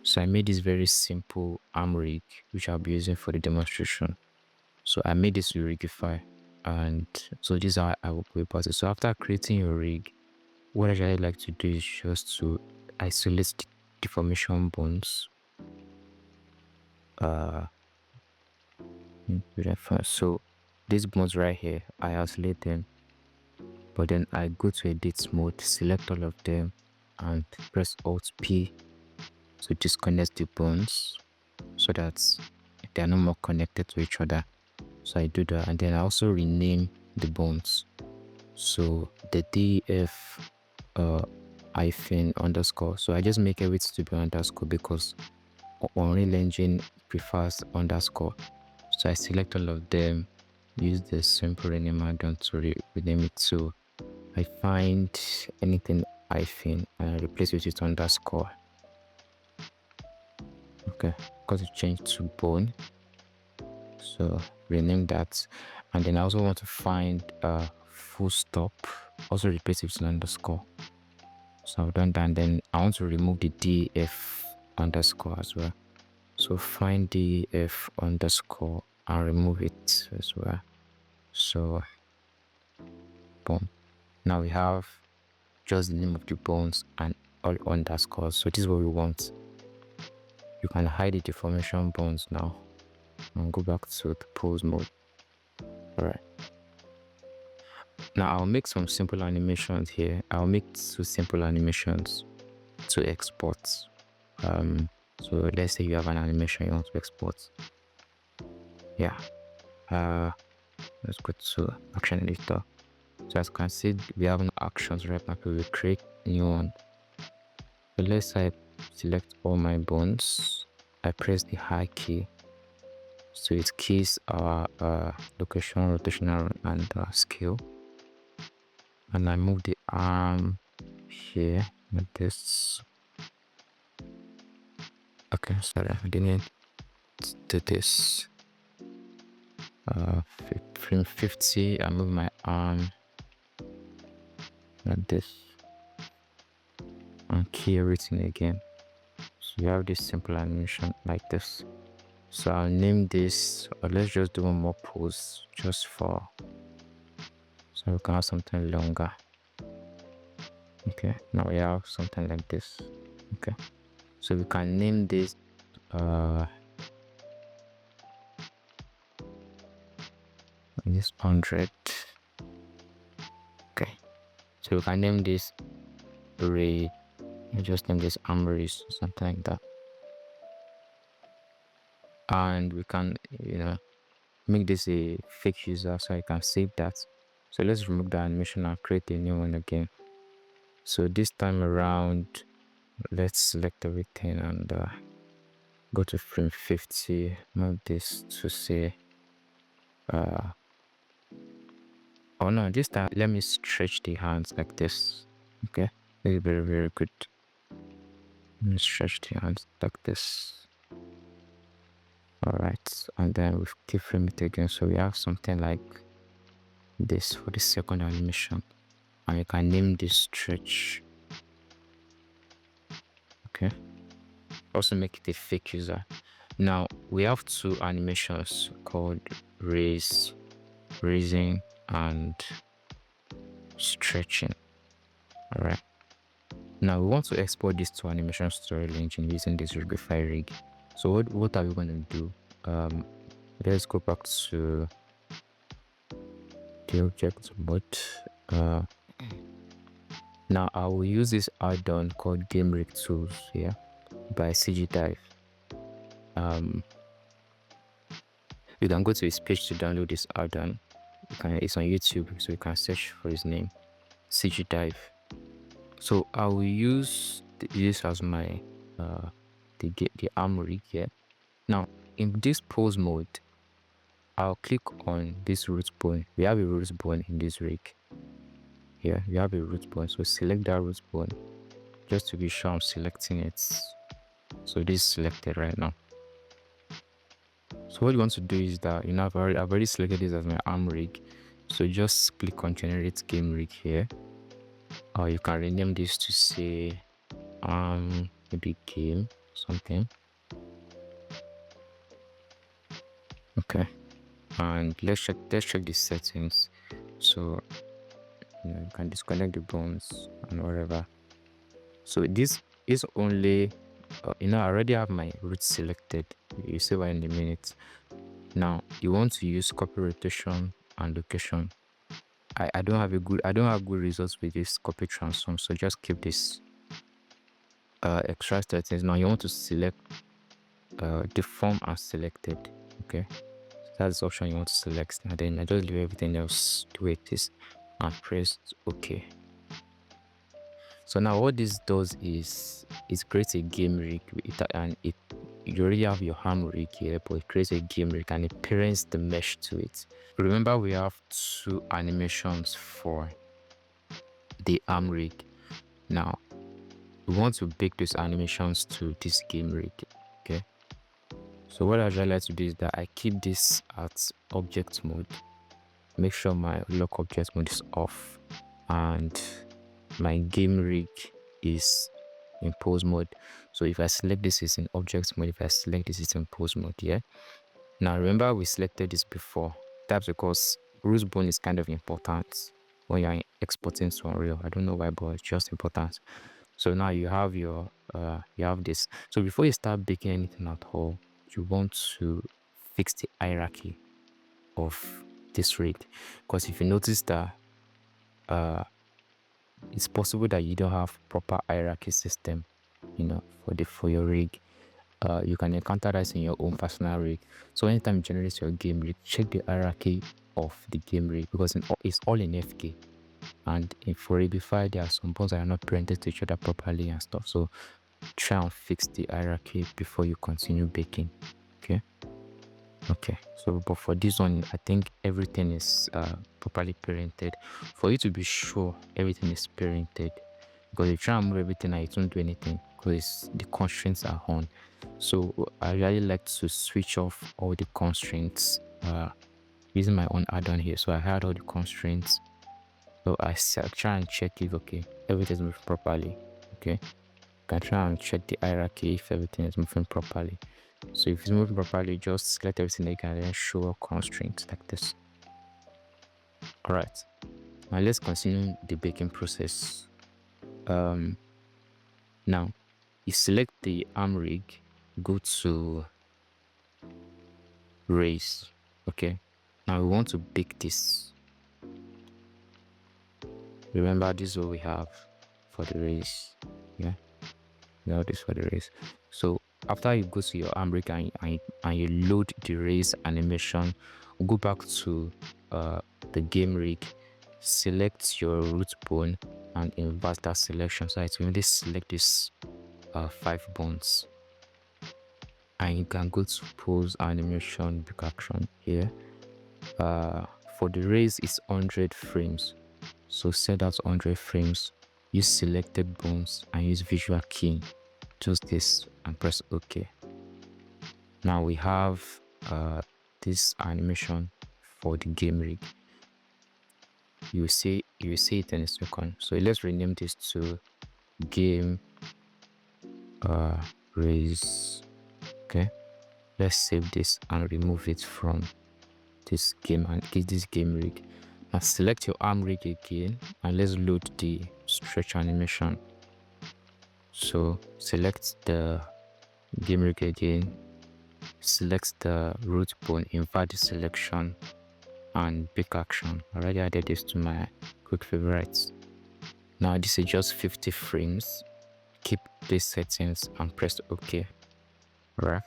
So I made this very simple arm rig, which I'll be using for the demonstration. So I made this with Rigify, and so this is how I will go about it. So after creating your rig, what I usually like to do is just to isolate the deformation bones. So these bones right here, I isolate them, but then I go to edit mode, select all of them, and press Alt P to disconnect the bones so that they are no more connected to each other. So I do that, and then I also rename the bones. So the df hyphen underscore. So I just make everything to be underscore because Unreal Engine prefers underscore. So I select all of them, use the simple rename addon to rename it. So I find anything hyphen and I replace it with underscore. Okay, because it changed to bone. So rename that, and then I also want to find a full stop, also replace it with underscore. So I've done that, and then I want to remove the df underscore as well. So find df underscore and remove it as well. So boom, now we have just the name of the bones and all underscores. So this is what we want. You can hide the deformation bones now and go back to the pose mode. All right, now I'll make some simple animations here. I'll make 2 simple animations to export. So let's say you have an animation you want to export. Yeah, let's go to action editor. So as you can see, we have no actions right now, but we create a new one. So let's say I select all my bones, I press the high key, so it keys our location, rotational, and scale, and I move the arm here like this. Okay, sorry, I didn't do this. Frame 50, I move my arm like this and key everything again. So you have this simple animation like this. So I'll name this, or let's just do one more pose just for, so we can have something longer. Okay, now we have something like this. Okay, so we can name this this 100. Okay, so we can name this array, just name this arm race, something like that, and we can make this a fake user so I can save that. So let's remove the animation and create a new one again. So this time around, let's select everything and go to frame 50, move this to say oh no, this time let me stretch the hands like this. Okay, very, very, very good. Let me stretch the hands like this. All right, and then we keyframe it again, so we have something like this for the second animation, and you can name this stretch. Okay, also make it a fake user. Now we have 2 animations called raising and stretching. All right, now we want to export these 2 animations to Unreal Engine using this Rigify rig. So what are we going to do? Let's go back to the object mode. Now I will use this add-on called Game Rig Tools here by Cgdive. You can go to his page to download this add-on. It's on YouTube, so you can search for his name, Cgdive. So I will use this as my the arm rig here. Now in this pose mode, I'll click on this root bone. We have a root bone in this rig. Here we have a root bone, so select that root bone just to be sure I'm selecting it. So this is selected right now. So what you want to do is that I've already selected this as my arm rig, so just click on generate game rig here, or you can rename this to say maybe game, something. Okay, and let's check the settings. So you can disconnect the bones and whatever. So this is only I already have my root selected. You see why in a minute. Now you want to use copy rotation and location. I don't have good results with this copy transform, so just keep this extra settings. Now you want to select deform as selected. Okay, so that's the option you want to select, and then I just leave everything else the way it is and press OK. So now what this does is it creates a game rig you already have your ham rig here, but it creates a game rig and it parents the mesh to it. Remember, we have two animations for the arm rig. Now we want to bake those animations to this game rig. Okay, so what I usually like to do is that I keep this at object mode, make sure my lock object mode is off, and my game rig is in pose mode. So if I select this, is in object mode. If I select this, it's in pose mode. Yeah, now remember we selected this before. That's because root bone is kind of important when you're exporting to Unreal. I don't know why, but it's just important. So now you have your you have this. So before you start baking anything at all, you want to fix the hierarchy of this rig, because if you notice that it's possible that you don't have proper hierarchy system, for your rig. You can encounter that in your own personal rig. So anytime you generate your game rig, check the hierarchy of the game rig, because it's all in FK. And for Rigify, there are some bones that are not parented to each other properly and stuff. So try and fix the hierarchy before you continue baking. Okay, so but for this one, I think everything is properly parented. For you to be sure everything is parented, because you try and move everything and it won't do anything because the constraints are on. So I really like to switch off all the constraints using my own add-on here. So I had all the constraints, so I try and check if everything is moving properly. Okay, can try and check the hierarchy if everything is moving properly. So if it's moving properly, just select everything again and then show constraints like this. All right, now let's continue the baking process. Now you select the arm rig, go to raise. Okay, now we want to bake this. Remember, this is what we have for the raise. Yeah, we have this for the raise. So after you go to your arm rig and you load the raise animation, go back to the game rig, select your root bone and invert that selection. So it's only select this 5 bones, and you can go to pose animation big action here. For the raise it's 100 frames, so set that 100 frames, use selected bones and use visual keying, just this, and press OK. Now we have this animation for the game rig. You will see it in a second. So let's rename this to game raise. Okay, let's save this and remove it from this game and get this game rig. Now select your arm rig again and let's load the stretch animation. So select the game rig again, select the root bone, invert the selection and big action. I already added this to my quick favorites. Now this is just 50 frames. Keep these settings and press OK. Alright,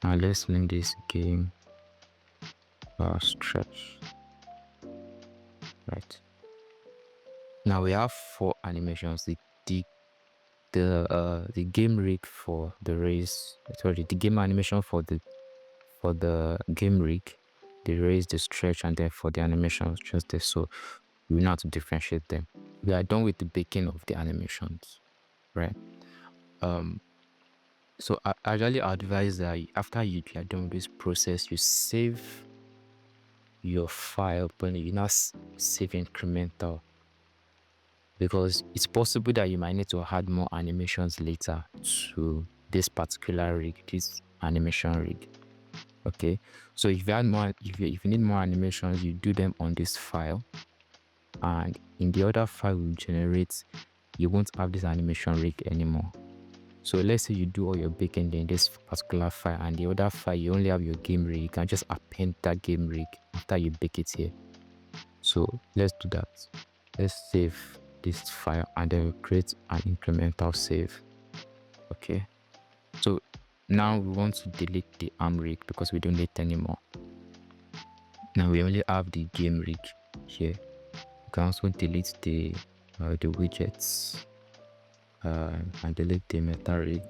now let's link this game stretch. Right, now we have 4 animations. The game rig for the raise, sorry, the game animation for the game rig, the raise, the stretch, and then for the animation just this. So we know how to differentiate them. We are done with the baking of the animations, right? So I actually advise that after you are done with this process, you save your file, but you not save incremental, because it's possible that you might need to add more animations later to this particular rig, this animation rig. Okay, so if you add more, if you need more animations, you do them on this file, and in the other file we generate, you won't have this animation rig anymore. So let's say you do all your baking in this particular file, and the other file you only have your game rig. You can just append that game rig after you bake it here. So let's do that. Let's save this file and then we'll create an incremental save. Okay, so now we want to delete the arm rig because we don't need it anymore. Now we only have the game rig here. You can also delete the widgets and delete the meta rig.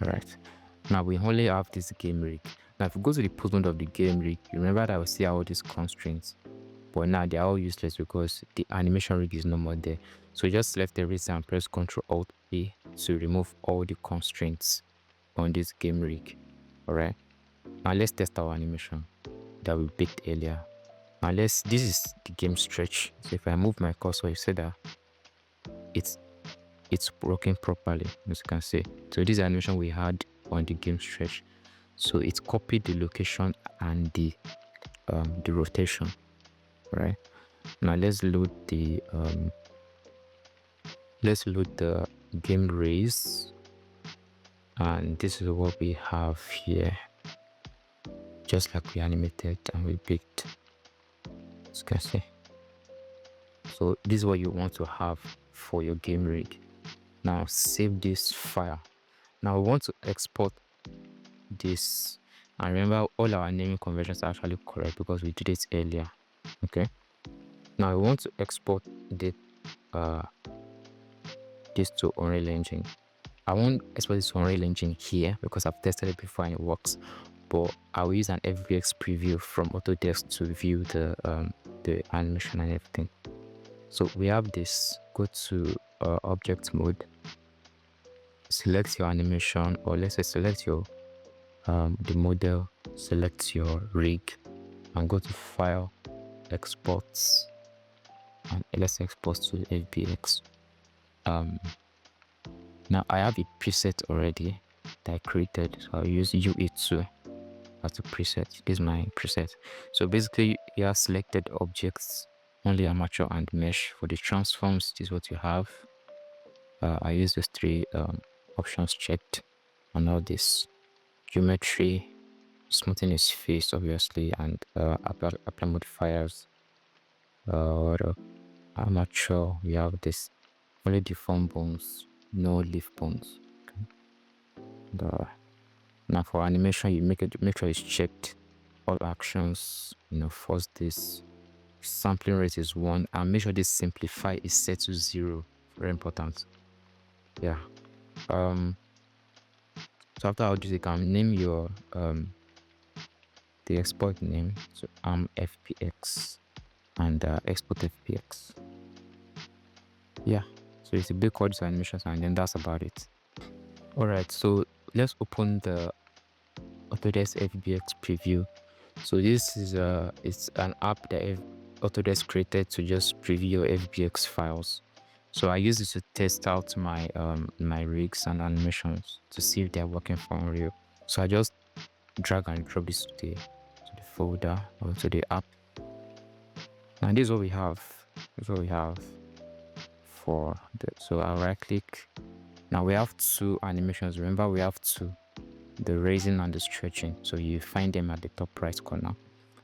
Alright, now we only have this game rig. Now if we go to the put mode of the game rig, you remember that we see all these constraints, but now they are all useless because the animation rig is no more there. So just select everything and press Ctrl Alt A to remove all the constraints on this game rig. Alright, now let's test our animation that we baked earlier. Now this is the game stretch. So if I move my cursor, you see that it's working properly, as you can see. So this animation we had on the game stretch, so it copied the location and the rotation. Right, now let's load the game raise, and this is what we have here, just like we animated and we baked, as you can see. So this is what you want to have for your game rig. Now save this file. Now we want to export this, and remember all our naming conventions are actually correct because we did it earlier. Okay, now we want to export the this to Unreal Engine. I won't export this to Unreal Engine here because I've tested it before and it works, but I will use an FBX preview from Autodesk to view the animation and everything. So we have this. Go to object mode, select your animation, or let's say select your the model, select your rig, and go to file, exports, and let's export to FBX. Now I have a preset already that I created, so I'll use UE2 as a preset. This is my preset. So basically you have selected objects, only armature and mesh. For the transforms, this is what you have. I use these three options checked, and now this geometry, smoothing is face obviously, and apply modifiers. Armature, we have this only deform bones, no leaf bones. Okay. Now for animation, you make sure it's checked all actions, force this, sampling rate is 1, and make sure this simplify is set to 0. Very important. Yeah. So after all this, you can name your the export name, so FBX, and export FBX. Yeah, so it's a big code animations, and then that's about it. Alright, so let's open the Autodesk FBX preview. So this is it's an app that Autodesk created to just preview your FBX files. So I use it to test out my my rigs and animations to see if they're working for Unreal. So I just drag and drop this to the folder or to the app. And this is what we have. This is what we have for the. So I'll right click. Now we have two animations. Remember, we have two, the raising and the stretching. So you find them at the top right corner.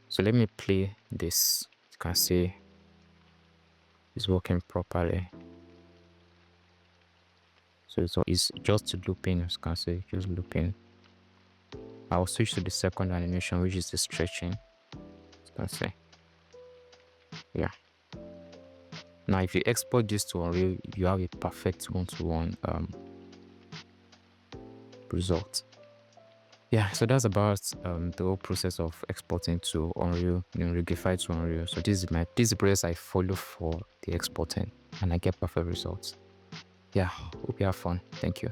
So let me play this. You can see it's working properly. So it's just looping, as you can see, just looping. I'll switch to the second animation, which is the stretching. As you can see. Yeah. Now if you export this to Unreal, you have a perfect one-to-one result. Yeah, so that's about the whole process of exporting to Unreal, Rigify to Unreal. So this is the process I follow for the exporting, and I get perfect results. Yeah, hope you have fun. Thank you.